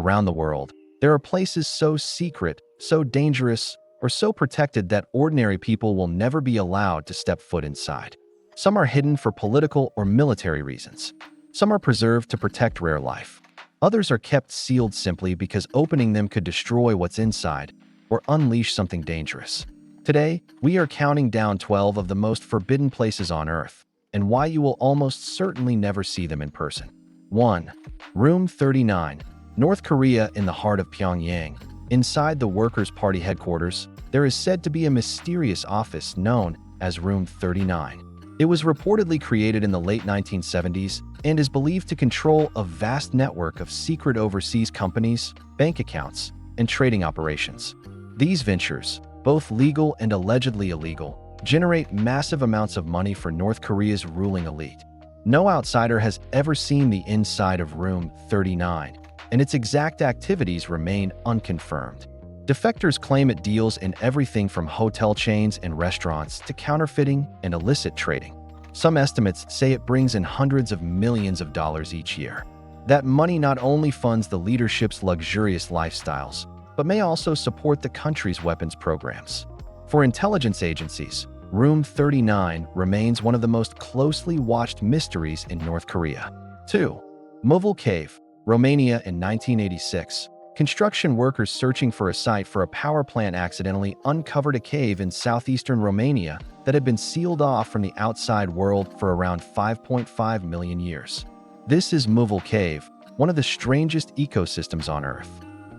Around the world, there are places so secret, so dangerous, or so protected that ordinary people will never be allowed to step foot inside. Some are hidden for political or military reasons. Some are preserved to protect rare life. Others are kept sealed simply because opening them could destroy what's inside or unleash something dangerous. Today, we are counting down 12 of the most forbidden places on Earth and why you will almost certainly never see them in person. 1. Room 39, North Korea in the heart of Pyongyang. Inside the Workers' Party headquarters, there is said to be a mysterious office known as Room 39. It was reportedly created in the late 1970s and is believed to control a vast network of secret overseas companies, bank accounts, and trading operations. These ventures, both legal and allegedly illegal, generate massive amounts of money for North Korea's ruling elite. No outsider has ever seen the inside of Room 39, and its exact activities remain unconfirmed. Defectors claim it deals in everything from hotel chains and restaurants to counterfeiting and illicit trading. Some estimates say it brings in hundreds of millions of dollars each year. That money not only funds the leadership's luxurious lifestyles, but may also support the country's weapons programs. For intelligence agencies, Room 39 remains one of the most closely watched mysteries in North Korea. 2. Movil Cave, Romania in 1986. Construction workers searching for a site for a power plant accidentally uncovered a cave in southeastern Romania that had been sealed off from the outside world for around 5.5 million years. This is Movil Cave, one of the strangest ecosystems on Earth.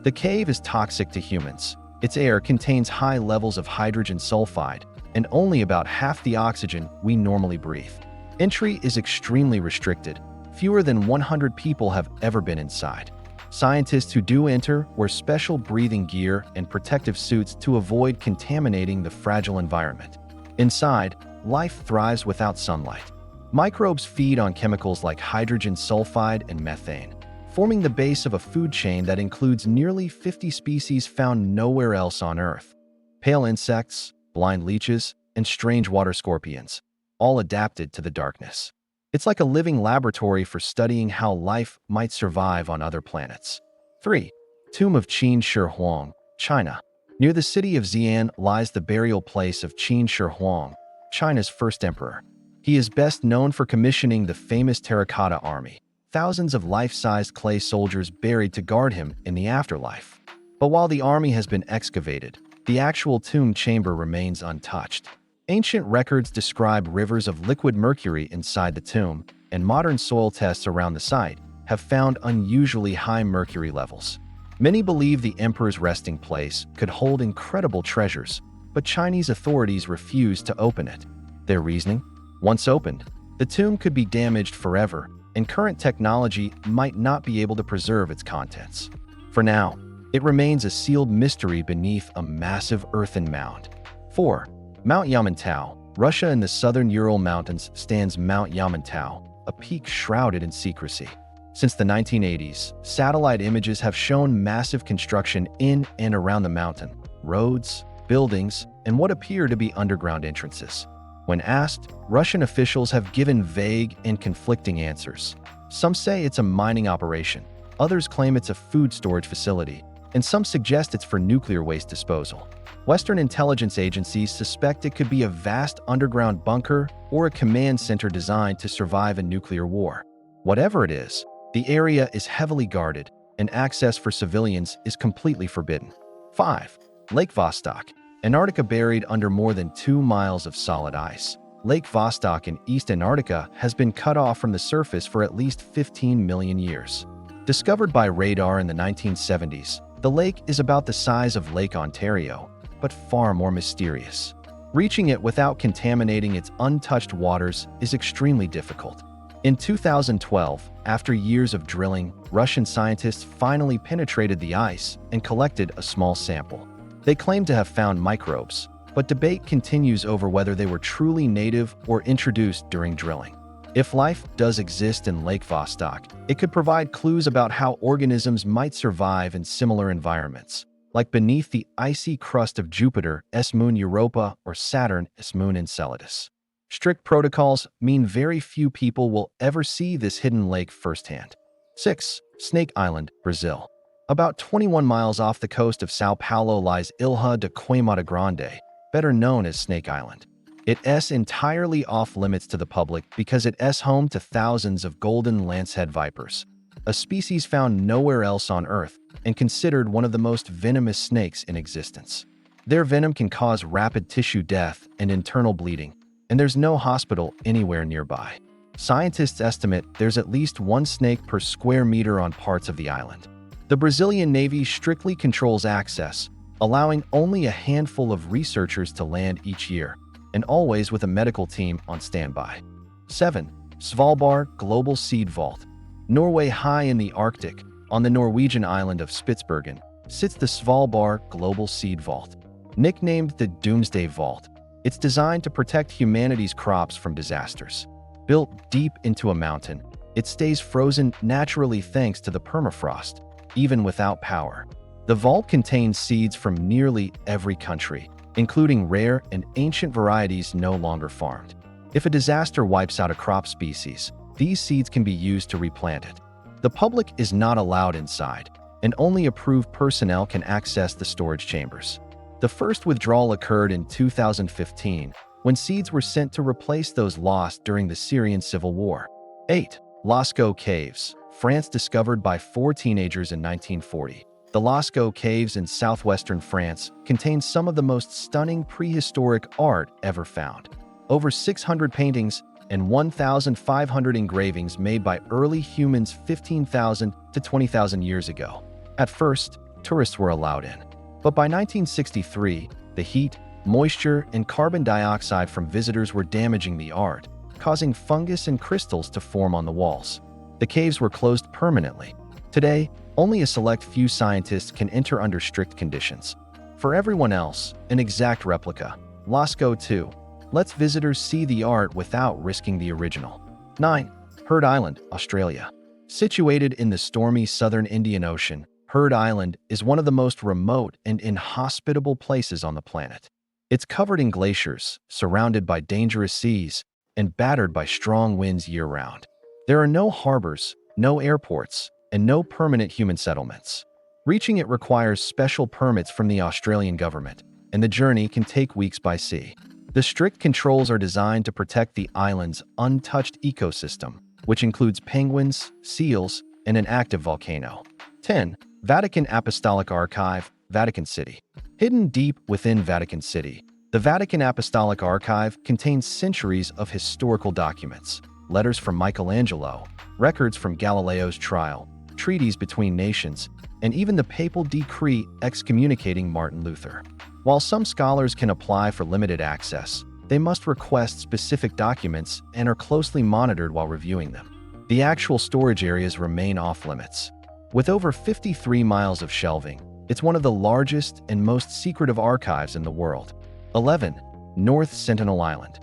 The cave is toxic to humans. Its air contains high levels of hydrogen sulfide and only about half the oxygen we normally breathe. Entry is extremely restricted. Fewer than 100 people have ever been inside. Scientists who do enter wear special breathing gear and protective suits to avoid contaminating the fragile environment. Inside, life thrives without sunlight. Microbes feed on chemicals like hydrogen sulfide and methane, forming the base of a food chain that includes nearly 50 species found nowhere else on Earth. Pale insects, blind leeches, and strange water scorpions, all adapted to the darkness. It's like a living laboratory for studying how life might survive on other planets. 3. Tomb of Qin Shi Huang, China. Near the city of Xi'an lies the burial place of Qin Shi Huang, China's first emperor. He is best known for commissioning the famous terracotta army, thousands of life-sized clay soldiers buried to guard him in the afterlife. But while the army has been excavated, the actual tomb chamber remains untouched. Ancient records describe rivers of liquid mercury inside the tomb, and modern soil tests around the site have found unusually high mercury levels. Many believe the emperor's resting place could hold incredible treasures, but Chinese authorities refuse to open it. Their reasoning? Once opened, the tomb could be damaged forever, and current technology might not be able to preserve its contents. For now, it remains a sealed mystery beneath a massive earthen mound. 4. Mount Yamantau, Russia. In the southern Ural Mountains stands Mount Yamantau, a peak shrouded in secrecy. Since the 1980s, satellite images have shown massive construction in and around the mountain, roads, buildings, and what appear to be underground entrances. When asked, Russian officials have given vague and conflicting answers. Some say it's a mining operation, others claim it's a food storage facility, and some suggest it's for nuclear waste disposal. Western intelligence agencies suspect it could be a vast underground bunker or a command center designed to survive a nuclear war. Whatever it is, the area is heavily guarded, and access for civilians is completely forbidden. 5. Lake Vostok, Antarctica. Buried under more than 2 miles of solid ice, Lake Vostok in East Antarctica has been cut off from the surface for at least 15 million years. Discovered by radar in the 1970s, the lake is about the size of Lake Ontario, but far more mysterious. Reaching it without contaminating its untouched waters is extremely difficult. In 2012, after years of drilling, Russian scientists finally penetrated the ice and collected a small sample. They claim to have found microbes, but debate continues over whether they were truly native or introduced during drilling. If life does exist in Lake Vostok, it could provide clues about how organisms might survive in similar environments, like beneath the icy crust of Jupiter S moon Europa or Saturn S moon Enceladus. Strict protocols mean very few people will ever see this hidden lake firsthand. 6. Snake Island, Brazil. About 21 miles off the coast of Sao Paulo lies Ilha de Queimada Grande, better known as Snake Island. It's entirely off-limits to the public because it's home to thousands of golden lancehead vipers, a species found nowhere else on Earth and considered one of the most venomous snakes in existence. Their venom can cause rapid tissue death and internal bleeding, and there's no hospital anywhere nearby. Scientists estimate there's at least one snake per square meter on parts of the island. The Brazilian Navy strictly controls access, allowing only a handful of researchers to land each year, and always with a medical team on standby. 7. Svalbard Global Seed Vault. Norway, high in the Arctic, on the Norwegian island of Spitsbergen, sits the Svalbard Global Seed Vault. Nicknamed the Doomsday Vault, it's designed to protect humanity's crops from disasters. Built deep into a mountain, it stays frozen naturally thanks to the permafrost, even without power. The vault contains seeds from nearly every country, including rare and ancient varieties no longer farmed. If a disaster wipes out a crop species, these seeds can be used to replant it. The public is not allowed inside, and only approved personnel can access the storage chambers. The first withdrawal occurred in 2015, when seeds were sent to replace those lost during the Syrian civil war. 8. Lascaux Caves, France, discovered by 4 teenagers in 1940. The Lascaux Caves in southwestern France contain some of the most stunning prehistoric art ever found. Over 600 paintings and 1,500 engravings made by early humans 15,000 to 20,000 years ago. At first, tourists were allowed in. But by 1963, the heat, moisture, and carbon dioxide from visitors were damaging the art, causing fungus and crystals to form on the walls. The caves were closed permanently. Today, only a select few scientists can enter under strict conditions. For everyone else, an exact replica. Lascaux 2 lets visitors see the art without risking the original. 9. Heard Island, Australia. Situated in the stormy southern Indian Ocean, Heard Island is one of the most remote and inhospitable places on the planet. It's covered in glaciers, surrounded by dangerous seas, and battered by strong winds year-round. There are no harbors, no airports, and no permanent human settlements. Reaching it requires special permits from the Australian government, and the journey can take weeks by sea. The strict controls are designed to protect the island's untouched ecosystem, which includes penguins, seals, and an active volcano. 10. Vatican Apostolic Archive, Vatican City. Hidden deep within Vatican City, the Vatican Apostolic Archive contains centuries of historical documents, letters from Michelangelo, records from Galileo's trial, treaties between nations, and even the papal decree excommunicating Martin Luther. While some scholars can apply for limited access, they must request specific documents and are closely monitored while reviewing them. The actual storage areas remain off-limits. With over 53 miles of shelving, it's one of the largest and most secretive archives in the world. 11. North Sentinel Island.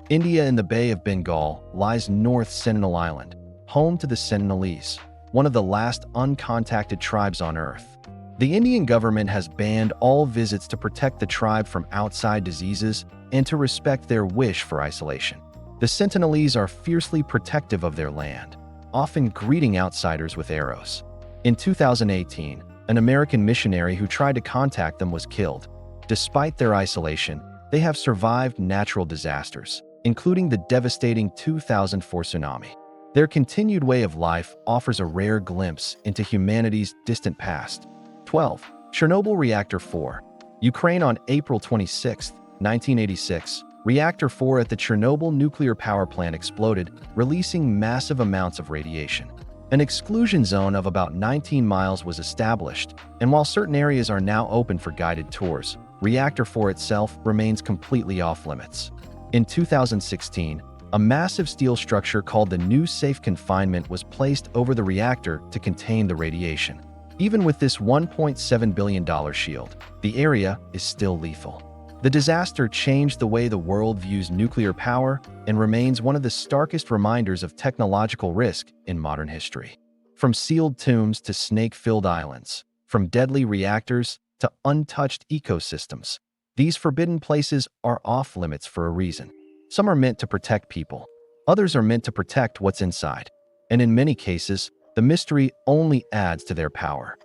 India in the Bay of Bengal lies North Sentinel Island, home to the Sentinelese, one of the last uncontacted tribes on Earth. The Indian government has banned all visits to protect the tribe from outside diseases and to respect their wish for isolation. The Sentinelese are fiercely protective of their land, often greeting outsiders with arrows. In 2018, an American missionary who tried to contact them was killed. Despite their isolation, they have survived natural disasters, including the devastating 2004 tsunami. Their continued way of life offers a rare glimpse into humanity's distant past. 12. Chernobyl Reactor 4. Ukraine. On April 26, 1986, Reactor 4 at the Chernobyl nuclear power plant exploded, releasing massive amounts of radiation. An exclusion zone of about 19 miles was established, and while certain areas are now open for guided tours, Reactor 4 itself remains completely off-limits. In 2016, a massive steel structure called the New Safe Confinement was placed over the reactor to contain the radiation. Even with this $1.7 billion shield, the area is still lethal. The disaster changed the way the world views nuclear power and remains one of the starkest reminders of technological risk in modern history. From sealed tombs to snake-filled islands, from deadly reactors to untouched ecosystems, these forbidden places are off-limits for a reason. Some are meant to protect people, others are meant to protect what's inside, and in many cases, the mystery only adds to their power.